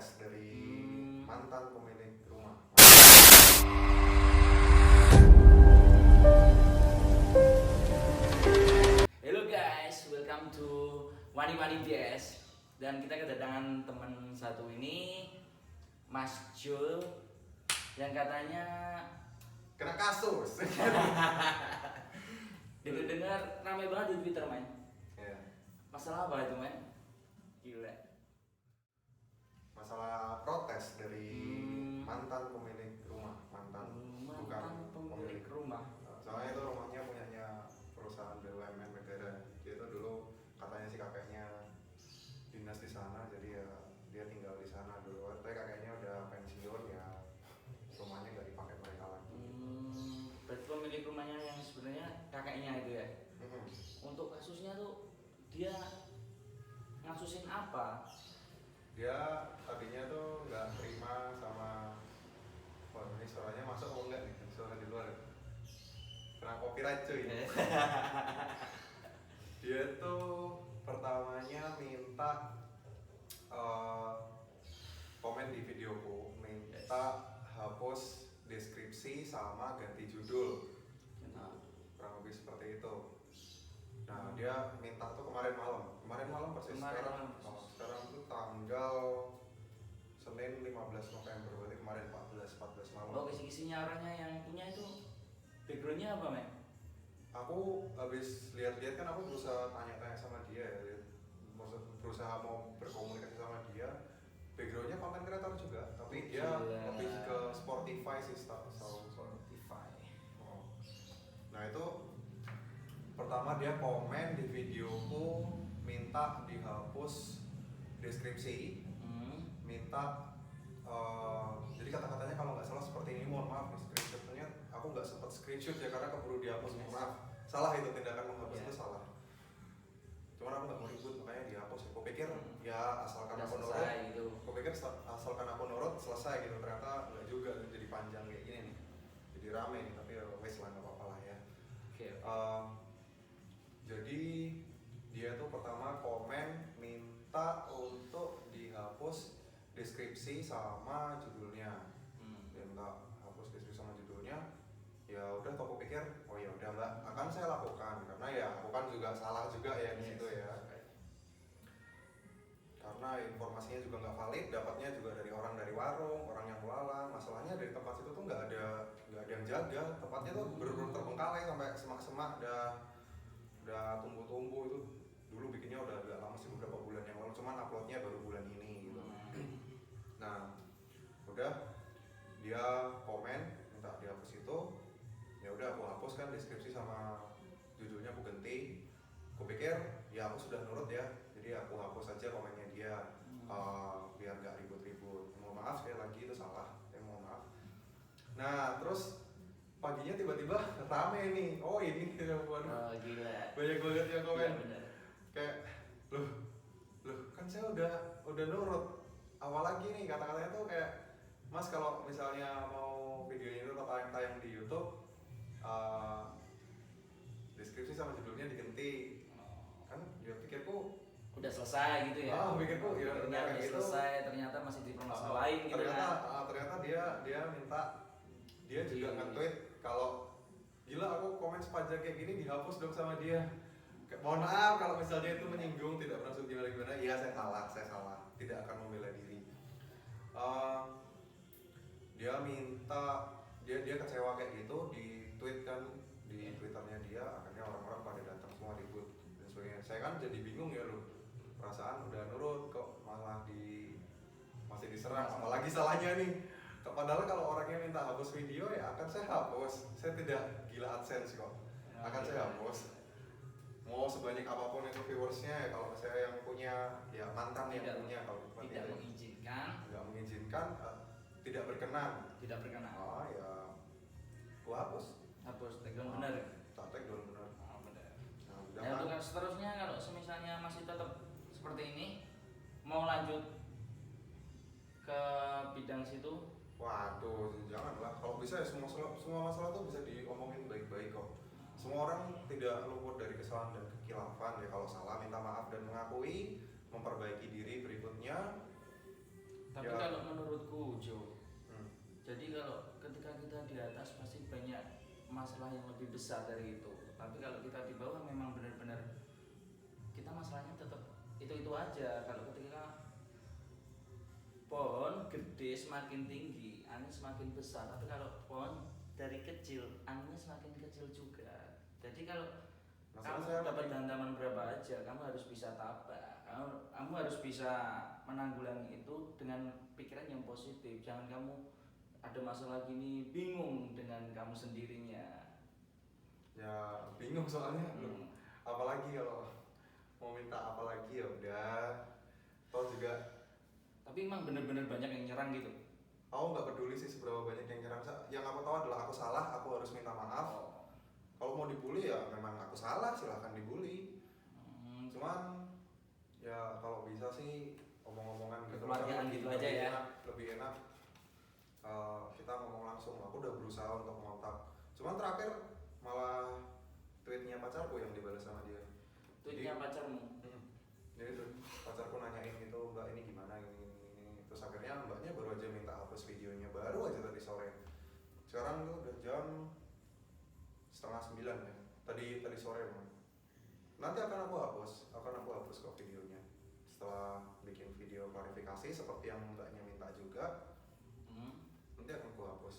protes dari mantan pemilik rumah. Hello guys, welcome to Wani Wani DS. Dan kita kedatangan teman satu ini, Mas Jul, yang katanya Kena kasus. dengar ramai banget di Twitter, main. Ya, Masalah apa itu, main? Gila. masalah protes dari mantan pemilik rumah, bukan Mantan pemilik rumah. Soalnya itu rumahnya punyanya perusahaan BUMN negara. Dia itu dulu katanya si kakeknya dinas di sana, jadi ya dia tinggal di sana dulu. Tapi kakeknya udah pensiun, ya rumahnya nggak dipakai mereka lagi. Berarti pemilik rumahnya yang sebenarnya kakeknya itu ya. Untuk kasusnya tuh dia ngasusin apa? Dia tadinya tuh nggak terima sama, wah ini suaranya masuk mau nggak nih, suara di luar kena copyright cuy. Dia tuh pertamanya minta komen di videoku, minta hapus deskripsi sama ganti judul. Nah, kurang lebih seperti itu. Nah, dia minta tuh kemarin malam persis. Sekarang tuh tanggal Senin 15 November, berarti kemarin 14 malam. Oh, kisi-kisinya orangnya yang punya itu backgroundnya apa, men? Aku habis lihat-lihat kan, aku berusaha tanya-tanya sama dia ya, berusaha mau berkomunikasi sama dia. Backgroundnya konten kreator juga, tapi dia lebih ke Spotify sih, Spotify. Oh. Nah itu pertama dia komen di videoku, minta dihapus deskripsi, minta jadi kata-katanya kalau nggak salah seperti ini, mohon maaf nih, screenshotnya aku nggak sempat screenshot ya karena keburu dihapus. Mohon maaf, salah itu, tindakan menghapus itu salah. Cuman aku nggak mau ribut, makanya dihapus. Aku pikir ya asalkan aku nurut gitu. Aku pikir asalkan aku nurut selesai gitu, ternyata nggak juga, jadi panjang kayak gini nih, jadi rame nih. Tapi ya wes lah, nggak apa-apa lah ya. Jadi dia tuh pertama komen minta untuk dihapus deskripsi sama judulnya. Dia minta hapus deskripsi sama judulnya. Ya udah, aku pikir oh ya udah mbak, akan saya lakukan, karena ya aku kan juga salah juga ya di situ ya. Karena informasinya juga nggak valid, dapatnya juga dari warung, orang yang melalang. Masalahnya dari tempat situ tuh nggak ada yang jaga. Tempatnya tuh bener-bener terbengkalai sampai semak-semak, udah tumbuh-tumbuh. Itu dulu bikinnya udah agak lama sih, beberapa bulan yang lalu, cuman uploadnya baru bulan ini gitu. Nah udah, dia komen minta dihapus itu. Ya udah, aku hapus kan deskripsi sama judulnya, aku ganti. Aku pikir ya aku sudah nurut ya, jadi aku hapus aja komennya dia, biar nggak ribut-ribut. Mohon maaf sekali lagi, itu salah, mohon maaf. Nah terus paginya tiba-tiba rame nih, oh ini waduh, gila, banyak banget yang komen. Bener. Kayak loh kan saya udah nurut. Awal lagi nih kata-katanya tuh kayak, mas kalau misalnya mau videonya itu tayang di YouTube, deskripsi sama judulnya diganti. Kan dia pikirku udah selesai gitu ya. Pikirku ya ternyata udah gitu. Selesai, ternyata masih dipermasalahin gitu kan. Ternyata dia minta, dia juga nge-tweet kalau gila aku komen sepajak kayak gini dihapus dong sama dia. Mohon maaf kalau misalnya itu menyinggung, tidak bermaksud gimana. Iya, saya salah, tidak akan membela diri. Dia minta, dia kecewa kayak gitu, di tweet kan, di twitternya dia. Akhirnya orang-orang pada datang semua ribut dan sebagainya. Saya kan jadi bingung ya loh, perasaan udah nurut kok malah masih diserang. Apalagi salahnya nih, padahal kalau orangnya minta hapus video ya akan saya hapus. Saya tidak gila AdSense kok, akan saya hapus. Mau sebanyak apapun itu viewersnya ya, kalau saya yang punya, ya mantan yang punya, kalau tidak mengizinkan, tidak berkenan. Oh ya, gua hapus background bener. Background bener. Bener. Nah, Ya untuk seterusnya, kalau misalnya masih tetap seperti ini, mau lanjut ke bidang situ, waduh, janganlah. Kalau bisa ya semua masalah tuh bisa diomongin baik-baik kok. Semua orang tidak luput dari kesalahan dan kekilafan ya. Kalau salah minta maaf dan mengakui, memperbaiki diri berikutnya. tapi ya, menurutku Jo. Hmm. Jadi kalau ketika kita di atas pasti banyak masalah yang lebih besar dari itu. Tapi kalau kita di bawah memang benar-benar kita masalahnya tetap itu aja. Kalau ketika pohon gede semakin tinggi, angin semakin besar. Tapi kalau pohon dari kecil, anginnya semakin kecil juga. Jadi kalau kamu dapat hantaman berapa aja, kamu harus bisa tabah. Kamu harus bisa menanggulangi itu dengan pikiran yang positif. Jangan kamu ada masalah gini bingung dengan kamu sendirinya. Ya bingung soalnya. Apalagi kalau mau minta apalagi ya udah. Toh juga. Tapi emang bener-bener banyak yang nyerang gitu. Aku nggak peduli sih seberapa banyak yang nyerang. Yang aku tahu adalah aku salah, aku harus minta maaf. Kalau mau dibully ya memang aku salah, silahkan dibully. Cuman ya kalau bisa sih omong-omongan gitu. Kekeluargaan gitu aja ya. Lebih enak kita ngomong langsung. Aku udah berusaha untuk ngontak. Cuman terakhir malah tweetnya pacarku yang dibalas sama dia. Tweetnya pacarmu? Jadi tuh pacarku nanyain gitu, Mbak ini gimana ini. Terus akhirnya mbaknya baru aja minta hapus videonya, baru aja tadi sore. Sekarang tuh udah jam 8:30 ya. Tadi sore emang. Nanti akan aku hapus kok videonya. Setelah bikin video klarifikasi seperti yang mbaknya minta juga. Nanti akan aku hapus.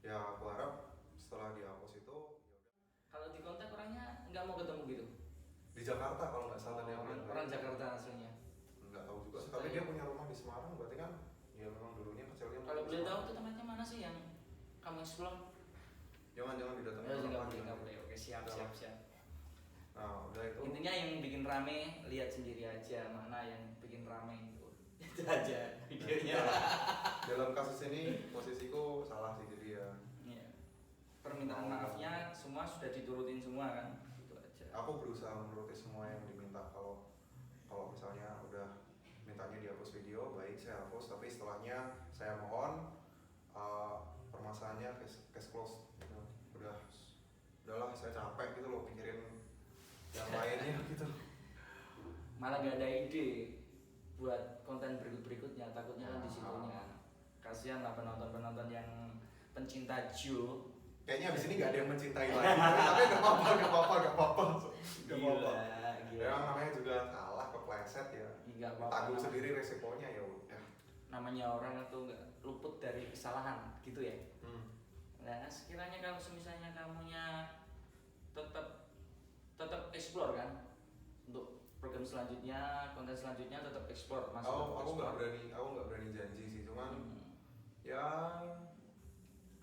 Ya aku harap setelah dihapus itu kalau di kontak orangnya nggak mau ketemu gitu? Di Jakarta kalau nggak salah dia orang Jakarta aslinya. Nggak tahu juga sih, tapi dia punya rumah di Semarang, berarti kan ya memang dulunya kecilnya. Kalau boleh tahu tuh tempatnya mana sih yang kamu explore? Jangan didatengin. Nggak boleh. Oke, siap. Nah udah itu. Intinya yang bikin rame lihat sendiri aja mana yang bikin rame itu. Itu aja videonya. Dalam kasus ini posisiku salah sih jadi ya. Iya. Permintaan maafnya semua sudah diturutin semua kan? Itu aja. Aku berusaha menuruti semua yang diminta. Kalau misalnya udah mintanya dihapus video, baik saya hapus. Tapi setelahnya saya mohon permasalahannya case close. Udahlah saya capek gitu loh pikirin yang lainnya gitu. Malah gak ada ide buat konten berikutnya, takutnya kan di situnya. Kasihan lah penonton yang pencinta Jo. Kayaknya abis ini nggak ada yang mencintai lagi. Tapi nggak apa-apa. Gila. Memang namanya juga salah, kepleset ya. Tanggung sendiri resikonya ya udah. Namanya orang itu nggak luput dari kesalahan gitu ya. Nah sekiranya kalau misalnya kamunya tetap explore kan untuk program selanjutnya, konten selanjutnya tetap explore. Aku nggak berani janji sih, cuman ya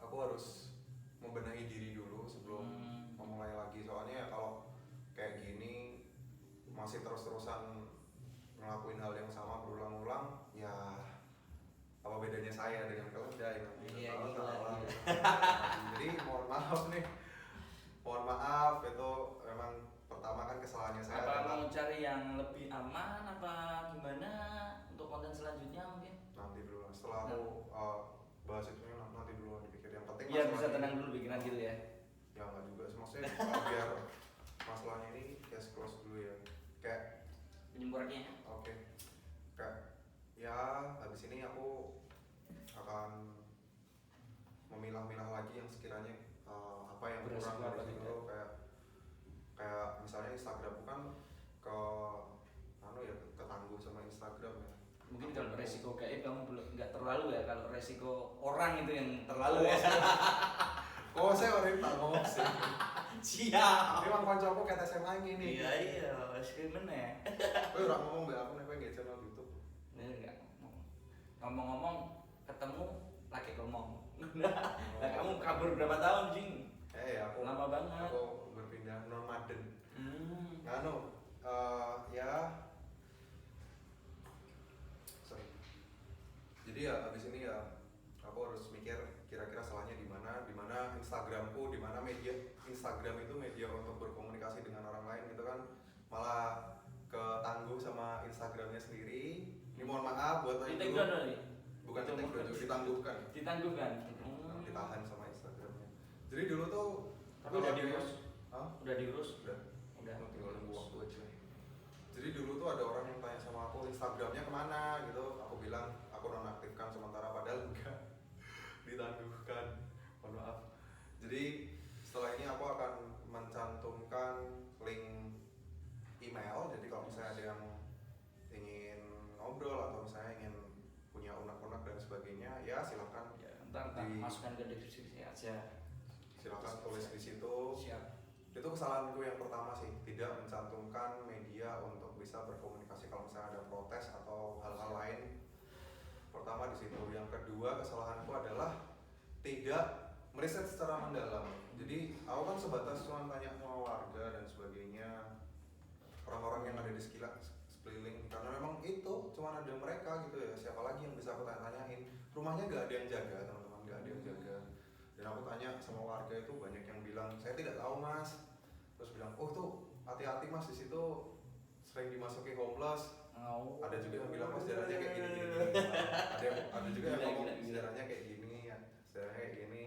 aku harus membenahi diri dulu sebelum memulai lagi. Soalnya ya kalau kayak gini masih terus-terusan ngelakuin hal yang sama berulang-ulang, ya apa bedanya saya dengan keledai nanti? Iya, Jadi mohon maaf itu memang pertama kan kesalahannya saya. Apa mau cari yang lebih aman apa gimana untuk konten selanjutnya mungkin? Nanti dulu setelah aku bahas itu nanti dulu dipikir. Yang penting biar bisa tenang dulu pikiran gitu ya. Ya nggak juga sih, maksudnya biar masalahnya ini case close dulu ya. Kayak penyempurnanya. Oke. Kayak ya habis ini aku akan memilah-milah lagi yang sekiranya apa yang kurang dari situ. Kayak misalnya Instagram kan ketangguh sama Instagram ya. Mungkin kalau resiko gaib kamu belum nggak terlalu ya, kalau resiko orang itu yang terlalu ya. Saya orang tak ngomong sih. Siap. Ini memang kancaku kayak SMA ini. Iya, skrimen ya. Kowe ora ngomong mbak aku nek kowe nggak channel YouTube. Enggak ngomong ketemu lagi ngomong. Nah, kamu kabur berapa tahun, Jing? Aku lama banget. Aku berpindah nomaden. Ya. Sorry. Jadi ya abis ini ya aku harus mikir kira-kira salahnya di mana Instagramku, di mana media Instagram itu media untuk berkomunikasi dengan orang lain gitu kan, malah ketangguh sama Instagramnya sendiri. Ini mohon maaf buat bukan ditangguhkan. Ditahan sama Instagramnya. Jadi dulu tuh tapi udah diurus. Udah diurus. Udah tinggal nunggu waktu aja. Jadi dulu tuh ada orang yang tanya sama aku Instagramnya kemana gitu. Aku bilang aku nonaktifkan sementara. ditangguhkan, mohon maaf. Jadi setelah ini aku akan mencantumkan link email, jadi kalau misalnya ada yang ingin ngobrol atau misalnya ingin punya unek-unek dan sebagainya, ya silakan Ya, ntar masukkan ke deskripsi aja. Silakan tulis di situ. Siap. Itu kesalahanku yang pertama sih, tidak mencantumkan media untuk bisa berkomunikasi kalau misalnya ada protes atau hal-hal lain. Pertama di situ. Yang kedua kesalahanku adalah tidak meriset secara mendalam. Jadi aku kan sebatas cuma tanya sama warga dan sebagainya, orang-orang yang ada di sekeliling, karena memang itu cuma ada mereka gitu ya, siapa lagi yang bisa aku tanya-tanyain. Rumahnya nggak ada yang jaga teman-teman, nggak ada yang jaga. Dan aku tanya sama warga itu banyak yang bilang saya tidak tahu mas, terus bilang oh tuh hati-hati mas di situ sering dimasuki homeless. Ada juga yang bilang mas sejarahnya kayak gini, ada juga yang ngomong sejarahnya kayak gini, sejarahnya kayak gini.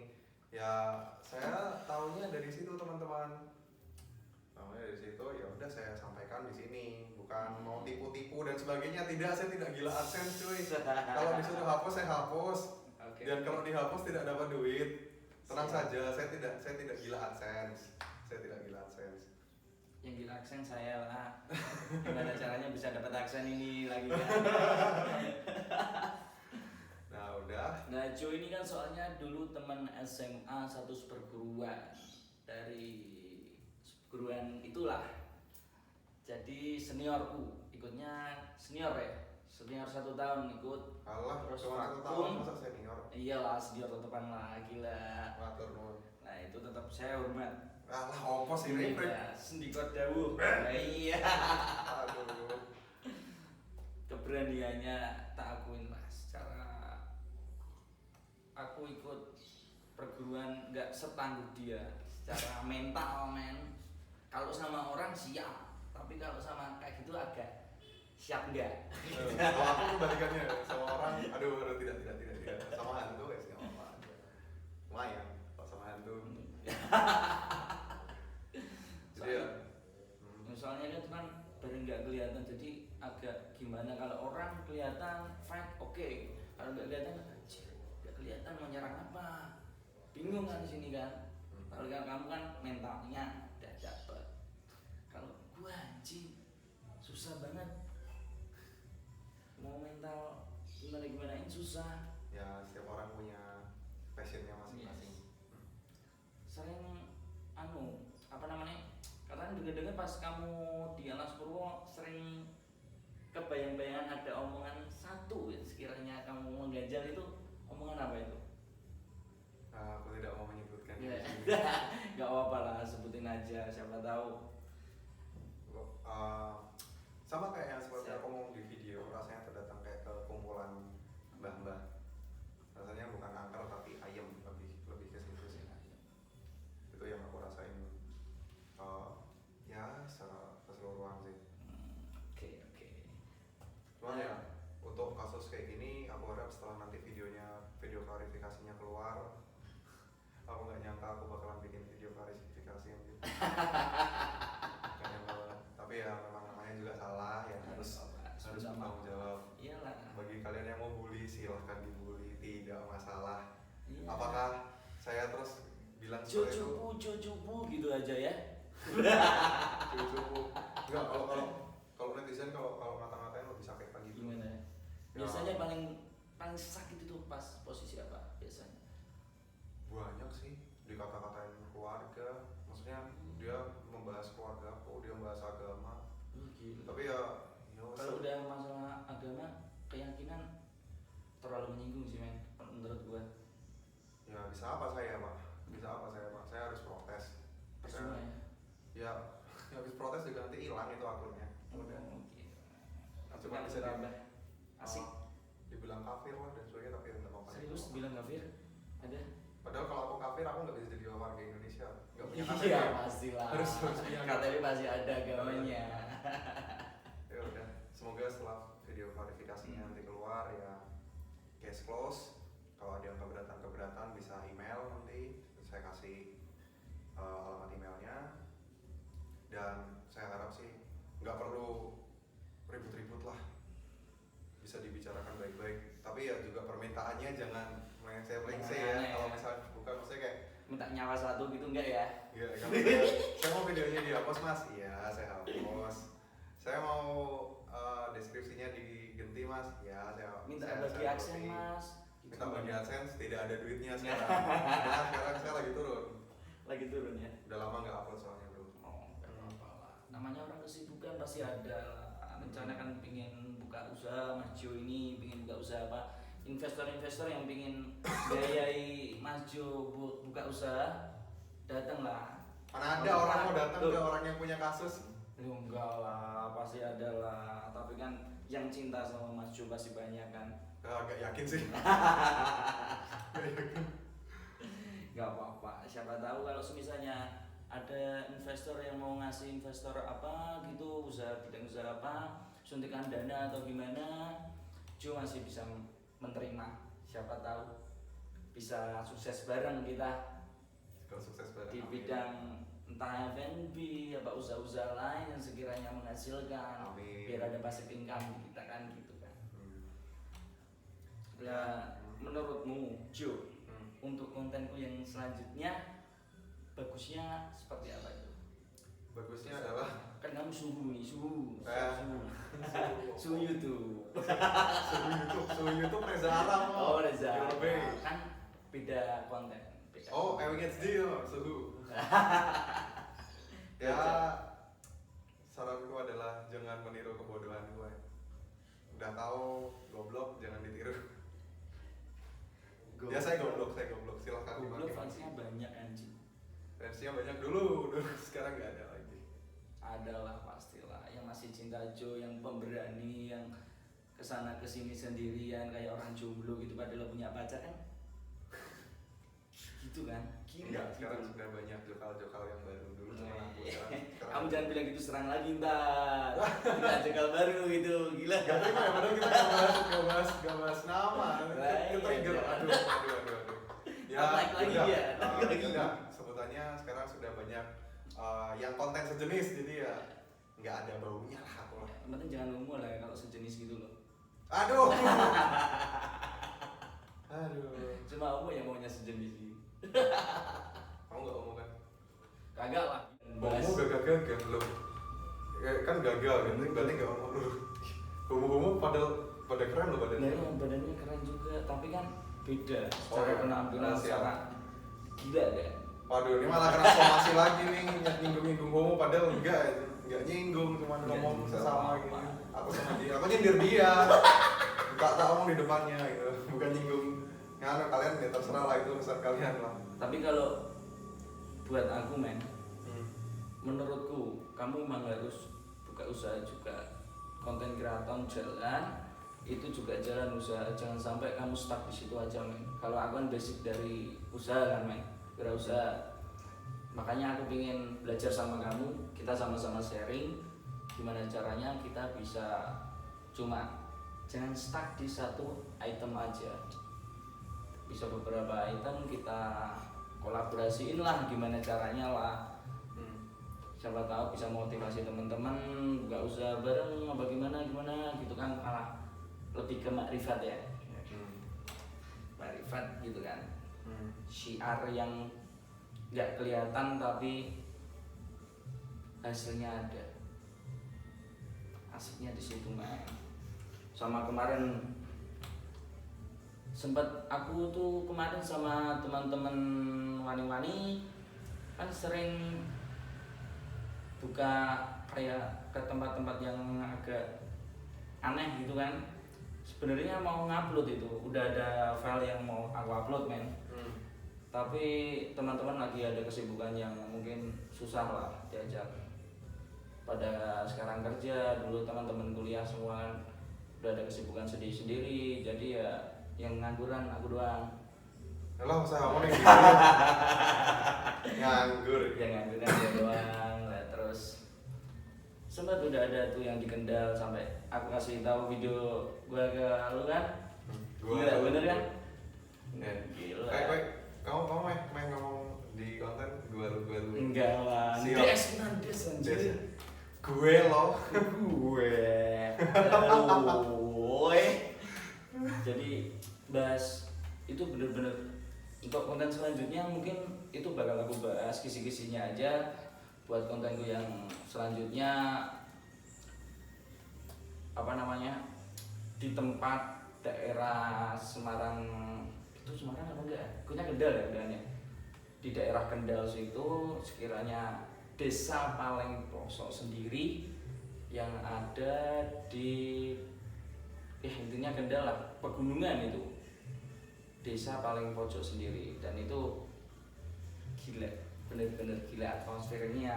Ya saya taunya dari situ teman-teman, taunya dari situ. Ya udah saya sampaikan di sini, bukan mau tipu-tipu dan sebagainya. Tidak, saya tidak gila AdSense cuy. Kalau disuruh hapus saya hapus. Dan kalau dihapus tidak dapat duit. Tenang saja, saya tidak gila AdSense. Saya tidak gila AdSense. Yang gila AdSense saya lah. Gimana caranya bisa dapat AdSense ini lagi kan? Nah udah. Nah Jo ini kan soalnya dulu teman SMA satu perguruan, dari perguruan itulah. Jadi seniorku, ikutnya senior ya. Senior 1 tahun ikut. Alah, terus cuma 1 tahun masa senior? Iyalah senior tetepan lah, gila. Matur nuwun. Nah itu tetap saya hormat. Alah, opo sih ribet. Sendikot dawuh. Nah, iya. Aduh. Keberaniannya tak akuin lah. Secara aku ikut perguruan nggak setangguh dia. Secara mental men. Kalau sama orang siap, tapi kalau sama kayak gitu agak siap enggak? Kalau aku kebalikannya sama orang, aduh tidak sama hantu ya sih nggak apa-apa. Lumayan kalau sama hantu. Jadi ya, misalnya itu kan bareng nggak kelihatan, jadi agak gimana kalau orang kelihatan fight oke. Kalau nggak kelihatan anjir, nggak kelihatan mau nyerang apa, bingung kan di sini kan. Kalau kamu kan mentalnya udah dapet. Kalau gua anjing susah banget, mau mental gimana-gimanain susah. ya setiap orang punya passionnya masing-masing. Yes. Sering apa namanya, katanya dengar-dengar pas kamu di Alas Purwo sering kebayang-bayangan ada omongan satu ya, sekiranya kamu mengganjal itu omongan apa itu? Aku tidak mau menyebutkan Ya, di sini. nggak apa-apa lah, sebutin aja siapa tahu. Sama kayak yang seperti aku ngomong di video, rasanya terdatang kayak ke kumpulan mbah-mbah. Rasanya bukan angker tapi ayam, lebih ke situ sih. Itu yang aku rasain ya secara keseluruhan sih. Oke. Cuman ya untuk kasus kayak gini aku harap setelah nanti video klarifikasinya keluar, aku nggak nyangka aku bakalan bikin video klarifikasi yang gitu. Nggak nyangka banget. Tapi ya memang namanya juga salah ya, harus bertanggung jawab. Iyalah. Bagi kalian yang mau bully silahkan dibully, tidak masalah. Iya. Apakah saya terus bilang seperti itu? Cucupu gitu aja ya. Cucu. Enggak, kalau netizen kalau ngata-ngatain lebih sakit lagi gitu. Gimana? Ya. Biasanya paling sakit itu pas posisi apa biasanya? Banyak sih, dikata-katain keluarga, maksudnya dia membahas keluarga aku, dia membahas agama. Gila. Tapi ya Kalau udah masalah agama, keyakinan terlalu menyinggung sih men, menurut gua. ya bisa apa saya pak? Saya harus protes. Percuma ya. Ya habis protes juga nanti hilang itu akunnya. Udah. Cuma bisa tambah asik. Dibilang kafir lah dan sebagainya, tapi tidak apa-apa. Serius bilang kafir? Ada? Padahal kalau aku kafir aku nggak bisa jadi warga Indonesia. Nggak punya KTP. Iya pastilah. Harus punya KTP pasti ada agamanya. Ya udah, semoga setelah video klarifikasinya nanti keluar ya case close. Kalau ada yang keberatan bisa email nanti, saya kasih alamat emailnya. Dan saya harap sih nggak perlu ribut-ribut lah, bisa dibicarakan baik-baik. Tapi ya juga permintaannya jangan main saya ya. Kalau misalnya bukan maksudnya kayak minta nyawa satu gitu enggak ya? iya, kalau saya mau videonya dihapus mas, iya saya hapus. Saya mau deskripsinya diganti mas, ya saya Minta saya bagi aksen ganti. mas. Minta bagi AdSense, tidak ada duitnya sekarang. Karena sekarang saya lagi turun. Lagi turun ya? Udah lama nggak upload soalnya bro. Oh, nggak apa-apa lah. Namanya orang kesibukan pasti ada lah. Rencana kan pingin buka usaha, Mas Jo ini pingin buka usaha apa? Investor-investor yang pingin biayai Mas Jo buat buka usaha, datanglah. Mana ada orang mau datang ke orang yang punya kasus? Enggak lah, pasti ada lah. Tapi kan yang cinta sama Mas Jo pasti banyak kan. Gak yakin sih. Gak apa-apa, siapa tahu kalau misalnya ada investor yang mau ngasih investor apa gitu, usaha bidang usaha apa, suntikan dana atau gimana, Jo masih bisa menerima. Siapa tahu bisa sukses bareng kita Kalau sukses bareng. di bidang entah F&B apa usaha-usaha lain yang sekiranya menghasilkan. Amin. Biar ada passive income kita kan gitu kan. Ya, menurutmu Jo, untuk kontenku yang selanjutnya bagusnya seperti apa itu? Bagusnya adalah Kan kamu suhu nih, suhu YouTube. suhu YouTube Reza Alam. Oh Reza, Yobe. kan beda konten. Beda Oh, konten. MHD suhu. Ya, saranku adalah jangan meniru kebodohan gue. Udah tahu goblok, jangan ditiru. Ya saya goblok, silahkan Goblok dimaki-maki. fansnya banyak anjing. Fansnya banyak dulu, sekarang nggak ada lagi. Adalah pastilah yang masih cinta Jo, yang pemberani, yang kesana kesini sendirian kayak orang jomblo gitu padahal punya pacar kan. Gitu kan? Gila Enggak, gitu. sekarang sudah banyak jokal-jokal yang baru dulu cuma aku sekarang. Kamu jangan bilang gitu, serang lagi ntar. Tidak jokal baru gitu, gila. Gak terima ya, padahal kita gak bahas nama. Ke-trigger, aduh. Ya, Naik lagi udah, ya, naik lagi. udah, sebutannya sekarang sudah banyak yang konten sejenis, jadi ya nggak ada baunya lah aku lah. Yang penting jangan ngomong lah ya kalau sejenis gitu loh. Aduh. Cuma kamu yang maunya sejenis gitu. Kamu nggak ngomong kan? Kagak lah. Kamu gagal loh. Kan gagal kan, berarti nggak ngomong loh. Kamu pada keren loh badannya. Ya, badannya keren juga, tapi kan beda Oh, secara iya. penampilan, Rahasia. secara gila kan. Waduh, ini malah kena somasi lagi nih, nyinggung-nyinggung homo padahal enggak nyinggung, cuma Enggak ngomong juga, sesama apa-apa. gitu. Aku sama dia, aku nyindir dia. Tak ngomong di depannya gitu, bukan nyinggung. Nganu kalian ya terserah lah, itu urusan kalian lah. Tapi kalau buat aku men, menurutku kamu memang harus buka usaha juga. Konten kreator jalan, itu juga jalan usaha. Jangan sampai kamu stuck di situ aja men. Kalau aku kan basic dari usaha kan men, wirausaha. Makanya aku pengen belajar sama kamu, kita sama-sama sharing gimana caranya kita bisa, cuma jangan stuck di satu item aja, bisa beberapa item kita kolaborasiin lah, gimana caranya lah. Siapa tahu bisa motivasi teman-teman buka usaha bareng apa gimana gitu kan, malah lebih ke makrifat ya, makrifat gitu kan. Syiar yang nggak kelihatan tapi hasilnya ada, asiknya di situ man. Sama kemarin sempat aku tuh kemarin sama teman-teman wani-wani kan sering buka kayak ke tempat-tempat yang agak aneh gitu kan. Sebenarnya mau ngupload itu, udah ada file yang mau aku upload men. Tapi teman-teman lagi ada kesibukan yang mungkin susah lah diajak. Pada sekarang kerja, dulu teman-teman kuliah semua kan udah ada kesibukan sendiri-sendiri. Jadi ya yang ngangguran aku doang. Halo, usaha kamu nih. Nganggur. Yang ngangguran dia doang. Lah terus sempat udah ada tuh yang di Kendal sampai aku kasih tahu video gua ke lu kan. Gila bener kan? Gila. Kamu main ngomong di konten gua lu. Enggak lah. Siap. Des anjir. Gue loh. Gue. Jadi bahas itu bener-bener untuk konten selanjutnya mungkin itu bakal aku bahas kisi-kisinya aja buat kontenku yang selanjutnya apa namanya di tempat daerah Semarang itu Semarang apa enggak? Pokoknya Kendal ya udahnya di daerah Kendal situ sekiranya desa paling pelosok sendiri yang ada di intinya Kendal lah pegunungan itu desa paling pojok sendiri dan itu gila bener-bener gila atmosfernya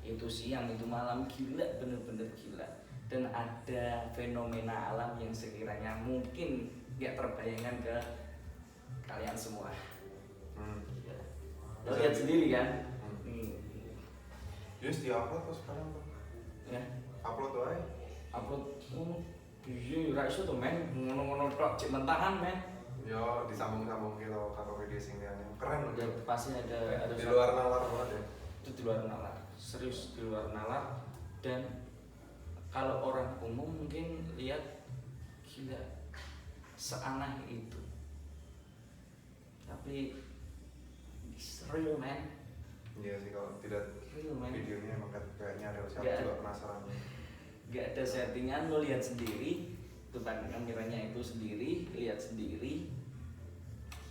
itu siang itu malam gila bener-bener gila dan ada fenomena alam yang sekiranya mungkin gak terbayangkan ke kalian semua. Lo lihat sendiri kan? Yes, di upload tuh sekarang tuh. Ya. Upload tuh aja. Upload. Iya, ra iso tuh men, ngono-ngono tok cek mentahan men. Yo, disambung-sambung gitu kata video singkatnya. Keren loh. Ya, pasti ada di luar nalar banget ya. Itu di luar nalar. Serius di luar nalar dan kalau orang umum mungkin lihat gila seaneh itu. Tapi real man. Iya sih kalau tidak real man. Videonya emang kayaknya ada siapa juga penasaran. Gak ada settingan, lo lihat sendiri depan kameranya itu sendiri, lihat sendiri.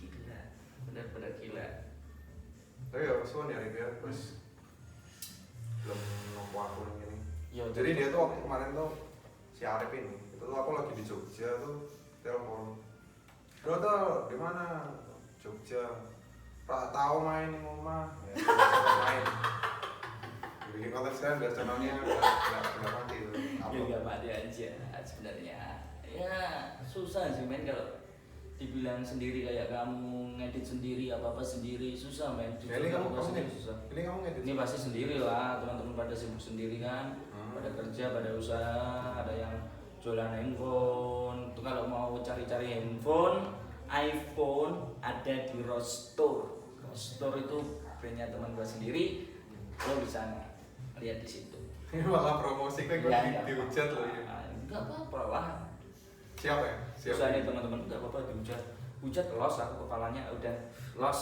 Gila, benar-benar gila. Tapi ya suan ya dia terus belum nompo aku ini. Yo, jadi dia tuh waktu kemarin tuh si Arif ini, itu tuh aku lagi di Jogja tuh telepon. Bro tuh di mana? Jogja. Pak tahu main di rumah. Ya, main. Bikin konten sekarang biar channelnya nggak mati itu. Ya nggak mati aja sebenarnya. Ya susah sih men kalau dibilang sendiri kayak kamu ngedit sendiri apa sendiri susah men. Ya, ini kamu sendiri susah. Ini kamu ngedit. Ini pasti sendiri lah, teman-teman pada sibuk sendiri kan. Pada kerja, pada usaha, ada yang jualan handphone. Tuh kalau mau cari-cari handphone, iPhone ada di Rostore. Rostore itu brandnya teman gua sendiri. Lo bisa lihat di situ. Ini malah promosi kayak gue Ya, dihujat loh ini. Enggak apa-apa lah. Siapa ya? Usaha nih teman-teman, enggak apa-apa dihujat. Hujat los aku kepalanya udah los.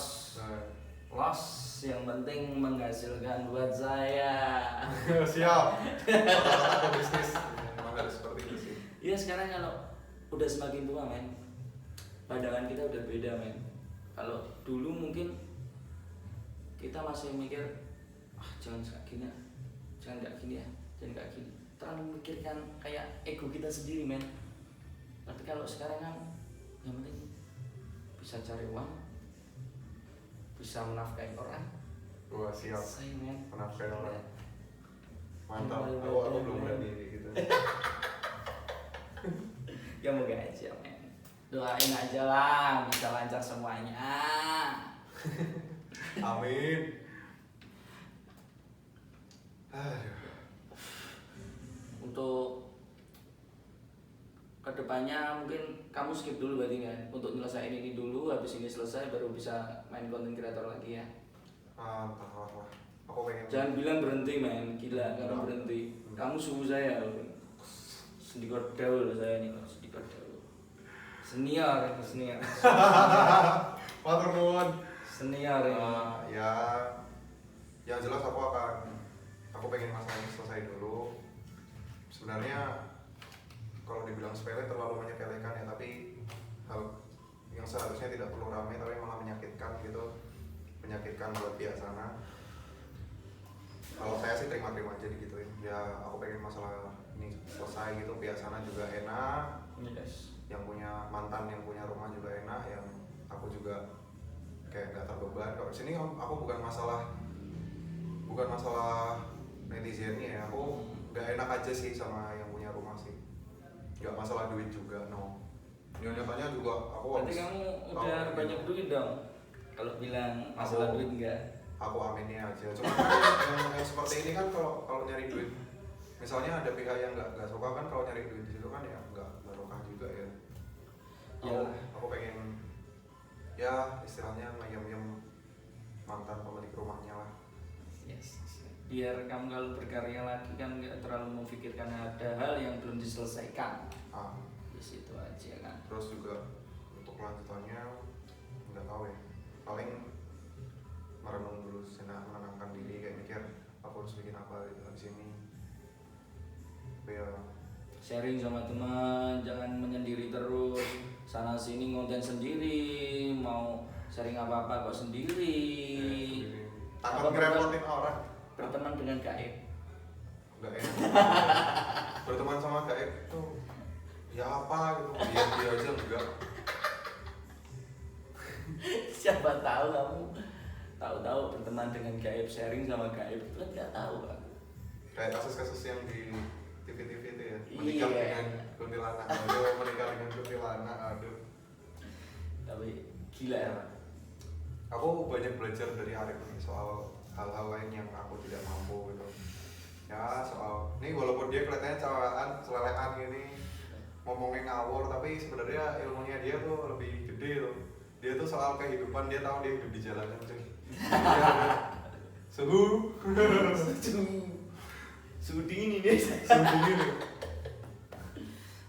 Los yang penting menghasilkan buat saya. Siap. Rata-rata bisnis memang harus seperti itu sih. Iya sekarang kalau udah semakin tua men, pandangan kita udah beda men. Kalau dulu mungkin kita masih mikir, jangan kayak gini ya, jangan kayak gini ya, jangan kayak gini. Terlalu memikirkan kayak ego kita sendiri men. Tapi kalau sekarang kan yang penting bisa cari uang, bisa menafkahi orang. Wah siap. Saya men. Menafkahi orang. Ya. Mantap. Aku belum berani gitu. Ya moga aja men. Doain aja lah bisa lancar semuanya. Amin. Aduh. Untuk kedepannya mungkin kamu skip dulu berarti kan untuk nyelesain ini dulu, habis ini selesai baru bisa main konten kreator lagi ya. Entah apa. Aku pengen. Jangan bilang berhenti men, gila kamu berhenti. Kamu suhu saya sedikit daul saya nih, sedikit daul. Senior. Matur nuwun. Senior ini. Ya yang jelas aku pengen masalah ini selesai dulu. Sebenarnya kalau dibilang sepele terlalu menyepelekan ya, tapi hal yang seharusnya tidak perlu ramai tapi malah menyakitkan gitu, menyakitkan buat pihak sana. Kalau saya sih terima-terima aja digituin ya. Aku pengen masalah ini selesai gitu, pihak sana juga enak. Yes. Yang punya mantan, yang punya rumah juga enak, yang aku juga kayak gak terbeban. Kalau sini aku bukan masalah netizennya ya, aku gak enak aja sih sama yang punya rumah sih. Gak masalah duit juga, no. Nyatanya juga aku berarti kamu udah banyak duit dong kalau bilang masalah duit enggak? Aku aminnya aja. Cuma kan yang seperti ini kan kalau nyari duit, misalnya ada pihak yang nggak suka kan kalau nyari duit di situ kan ya nggak barokah juga ya. Aku pengen ya istilahnya ngayem mantan pemilik rumahnya lah. Yes. Biar kamu kalau berkarya lagi kan nggak terlalu memikirkan ada hal yang belum diselesaikan. Di situ aja kan. Terus juga untuk lanjutannya nggak tahu ya, paling merenung dulu, menenangkan diri, kayak mikir aku harus bikin apa gitu di sini. Tapi ya sharing sama teman, jangan menyendiri terus, sana sini ngonten sendiri, mau sharing apa kok sendiri. Takut ngerepotin orang. Berteman dengan gaib. Nggak enak. Berteman sama gaib tuh ya apa gitu, dia aja enggak. Siapa tahu kamu tahu berteman dengan gaib, sharing sama gaib itu kan nggak tahu kan. Kayak kasus-kasus yang di TV-TV itu ya, menikah Iya. dengan kuntilanak, aduh, menikah dengan kuntilanak, aduh. Tapi gila ya. Aku banyak belajar dari Arif nih soal hal-hal lain yang aku tidak mampu gitu. Ya soal, ini walaupun dia kelihatannya cewekan, celelekan gini, ngomongin ngawur, tapi sebenarnya ilmunya dia tuh lebih gede tuh. Dia tuh soal kehidupan, dia tahu dia hidup di jalanan cuy. Suhu Suhu dingin ini. suhu dingin.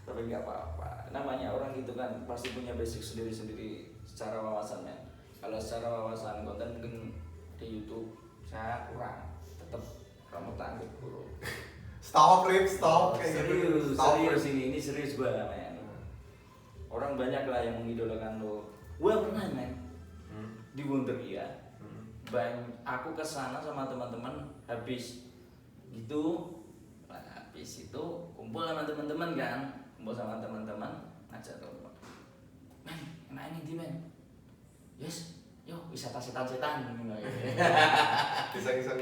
Tapi nggak apa-apa, namanya orang itu kan pasti punya basic sendiri-sendiri secara wawasannya. Kalau secara wawasan konten mungkin di YouTube saya kurang, tetap kamu tangguh guru. Stop Rip, stop kayak gitu. Serius ini serius gua men. Orang banyak lah yang mengidolakan lo. Gua pernah men di Wonderia. Aku kesana sama teman-teman habis gitu, habis itu kumpul sama teman-teman kan, ngajak teman, men, enak ini di men, yes, yuk wisata setan-setan, Kisah-kisah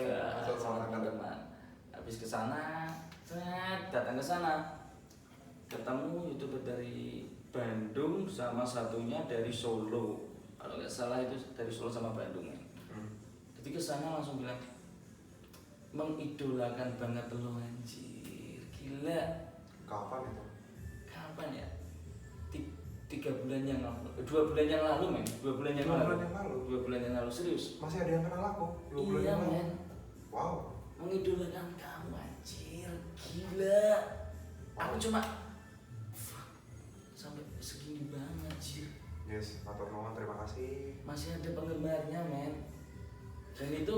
sama teman-teman. Habis kesana, datang ke sana, ketemu youtuber dari Bandung sama satunya dari Solo, kalau nggak salah itu dari Solo sama Bandung ya. Jadi kesana langsung bilang mengidolakan banget lo anjir, gila. Kapan itu? Kapan ya? 3 bulan yang lalu, 2 bulan yang lalu men, 2 bulan yang lalu. 2 bulan yang lalu serius. Masih ada yang kenal aku 2 bulan Iya yang lalu. men. Wow. Mengidolakan kamu anjir, gila. Aku cuma fuck, sampai segini banget anjir. Yes, matur nuwun, terima kasih. Masih ada penggemarnya men. Dan itu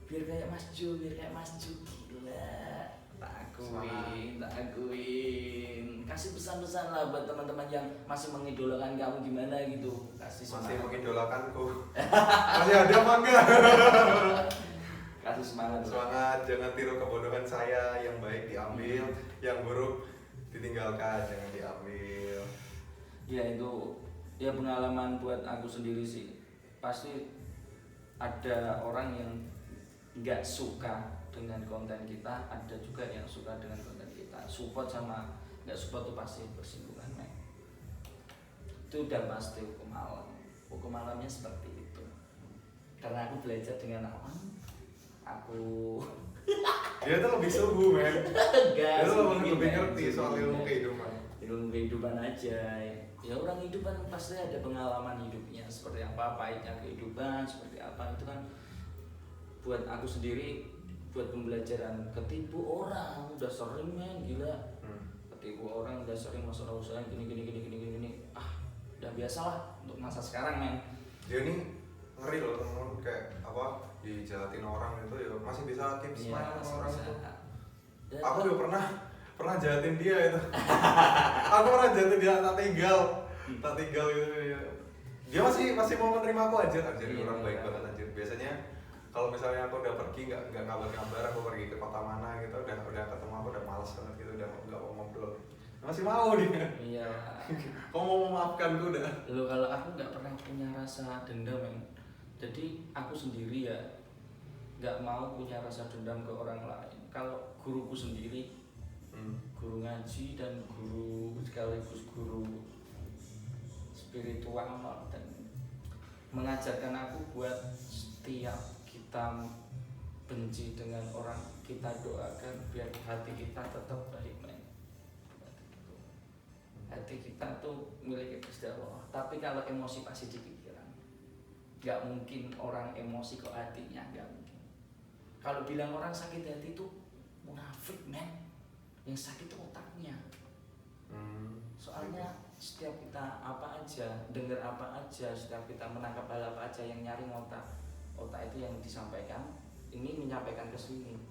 biar kayak Mas Jo, gila. Tak akuin. Kasih pesan-pesan lah buat teman-teman yang masih mengidolakan kamu gimana gitu. Kasih Masih semangat. mengidolakanku. Masih ada apa enggak? Kasih semangat. Semangat, jangan tiru kebodohan saya. Yang baik diambil, yang buruk ditinggalkan, jangan diambil. Ya itu ya pengalaman buat aku sendiri sih. Pasti ada orang yang nggak suka dengan konten kita, ada juga yang suka dengan konten kita. Support sama nggak support itu pasti bersinggungan men. Itu udah pasti hukum alamnya seperti itu. Karena aku belajar dengan alam, aku Dia tuh lebih suhu, men. Dia tuh lebih ngerti soal ilmu kehidupan aja. Ya orang hidup kan pasti ada pengalaman hidupnya, seperti apa pahitnya kehidupan, seperti apa itu kan buat aku sendiri, buat pembelajaran. Ketipu orang udah sering men, gila. Ketipu orang udah sering, masalah usaha gini udah biasa lah untuk masa sekarang men. Dia nih ngeri loh temen, kayak apa dijahatin orang itu ya masih bisa keep smile sama orang itu. Aku juga pernah jahatin dia itu. Aku pernah jahatin dia, tak tinggal gitu ya. Dia masih mau menerima aku anjir orang baik banget anjir. Biasanya kalau misalnya aku udah pergi nggak kabar, aku pergi ke kota mana gitu, udah ketemu aku udah malas banget gitu, udah nggak mau ngobrol. Masih mau dia. Iya. Kau mau memaafkan gue udah. Lo kalau aku nggak pernah punya rasa dendam men. Jadi aku sendiri ya nggak mau punya rasa dendam ke orang lain. Kalau guruku sendiri, guru ngaji dan guru sekaligus guru spiritual dan mengajarkan aku buat setiap kita benci dengan orang, kita doakan biar hati kita tetap baik men. Hati kita tuh milik Gusti Allah. Tapi kalau emosi pasti di pikiran. Gak mungkin orang emosi kok hatinya, gak mungkin. Kalau bilang orang sakit hati itu munafik men. Yang sakit itu otaknya. Soalnya setiap kita apa aja, dengar apa aja, setiap kita menangkap hal apa aja yang nyaring otak itu yang disampaikan, ini menyampaikan ke sini.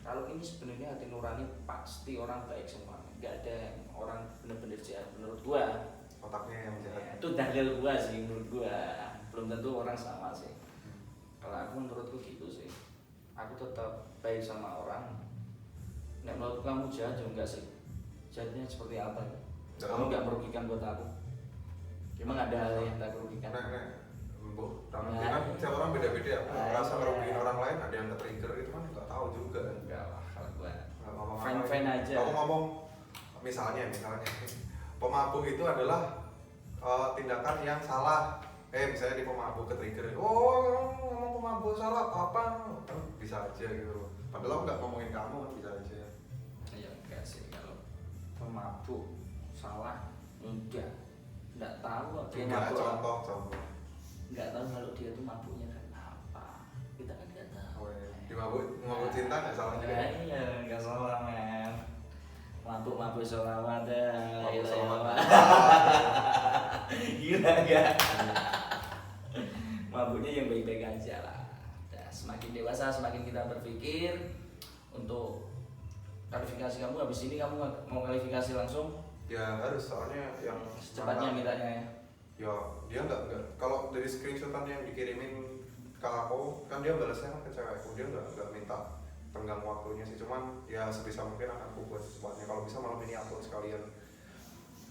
Kalau ini sebenarnya hati nurani pasti orang baik semua, nggak ada orang benar-benar jahat menurut gua. Otaknya yang jahat. Ya, itu dalil gua sih menurut gua, belum tentu orang sama sih. Kalau aku menurutku gitu sih, aku tetap baik sama orang. Nek menurut kamu jahat juga enggak sih? Jahatnya seperti apa? Kamu nggak merugikan buat aku. Emang ada hal yang tak merugikan? Kan setiap orang beda-beda ya. Rasa merugikan orang lain, ada yang ke-trigger itu kan nggak tahu juga kan. Enggak lah, kalau gua Ngomong fine-fine aja. Aku ngomong misalnya pemabuk itu adalah tindakan yang salah. Misalnya di pemabuk ke-trigger, ngomong pemabuk salah apa? Kan bisa aja gitu. Padahal aku nggak ngomongin kamu kan bisa aja. Ya enggak sih, kalau pemabuk salah enggak tahu dia Enggak, mabuk. contoh. Enggak tahu kalau dia tuh mabuknya kan apa. Kita kan enggak tahu. Di mabuk cinta nggak salah juga. Iya, enggak salah men. Mabuk sholawat dah. Mabuk sholawat. Gila enggak? Mabuknya yang baik-baik aja lah. Nah, semakin dewasa semakin kita berpikir untuk kualifikasi kamu habis ini kamu mau kualifikasi langsung? Ya harus, soalnya yang Secepatnya mintanya ya. Ya dia enggak. Kalau dari screenshotan yang dikirimin ke aku kan dia balasnya kan ke cewekku, dia enggak minta tenggang waktunya sih, cuman ya sebisa mungkin akan aku buat secepatnya. Kalau bisa malam ini aku sekalian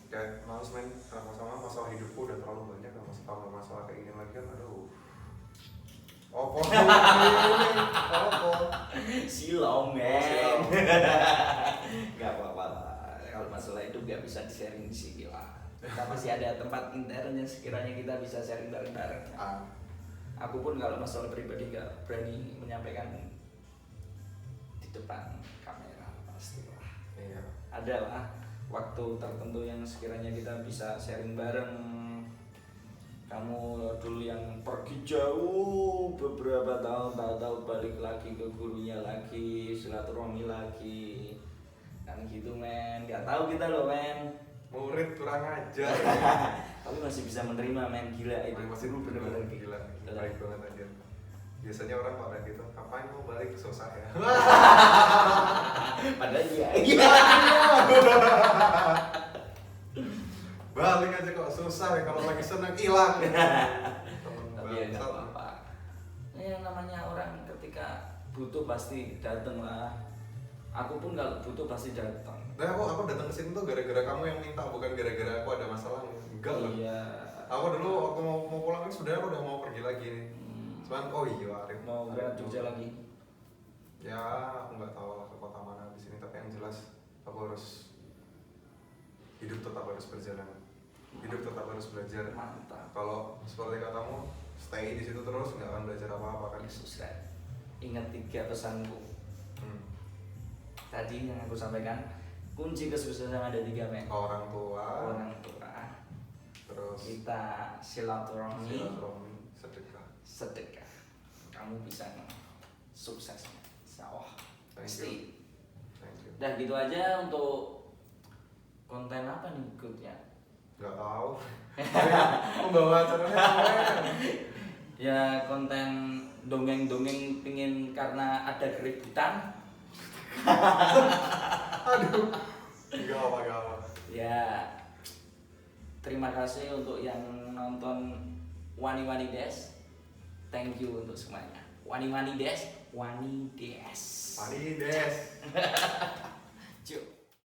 kayak males main sama masalah hidupku udah terlalu banyak, nggak masih tambah masalah kayak gini lagi kan, aduh. Opo Silau men. Silau. Gak apa-apa lah. Kalau masalah itu gak bisa di-sharing di sini lah. Kita masih ada tempat intern yang sekiranya kita bisa sharing bareng-bareng. Aku pun kalau masalah pribadi gak berani menyampaikan di depan kamera pastilah. Iya. Ada lah waktu tertentu yang sekiranya kita bisa sharing bareng. Kamu dulu yang pergi jauh beberapa tahun, tahu-tahu balik lagi ke gurunya lagi, silaturahmi lagi, kan gitu men. Gak tahu kita loh men. Murid kurang ajar. Tapi masih bisa menerima men, gila itu. Masih Dulu bener-bener gila. Baik banget aja. Biasanya orang pada gitu, kapan mau balik susah ya? Padahal iya. Balik aja kok susah ya, kalau lagi seneng hilang. Tapi ya nggak apa-apa. Yang namanya orang ketika butuh pasti dateng lah. Aku pun kalau butuh pasti datang. Nah, aku datang ke sini tuh gara-gara kamu yang minta, bukan gara-gara aku ada masalah. Enggak loh. Iya. Aku dulu waktu mau pulang ini sebenarnya aku udah mau pergi lagi nih. Cuman Arif Mau berangkat Jogja lagi. Ya, aku nggak tahu lah ke kota mana di sini, tapi yang jelas aku harus hidup tetap harus berjalan. Hidup tetap harus belajar. Mantap. Kalau seperti katamu, stay di situ terus nggak akan belajar apa-apa kan? Susah. Ingat 3 pesanku. Tadi yang aku sampaikan, kunci kesuksesan ada 3 men. Orang tua, terus kita silaturahmi, sedekah. Kamu bisa sukses. Sawah. Pasti. Thank you. Dah gitu aja untuk konten apa nih berikutnya? Gak tahu. Membawa acaranya Ya konten dongeng-dongeng pingin karena ada keributan. Aduh. Gak apa. Ya terima kasih untuk yang nonton Wani Des. Thank you untuk semuanya. Wani Des.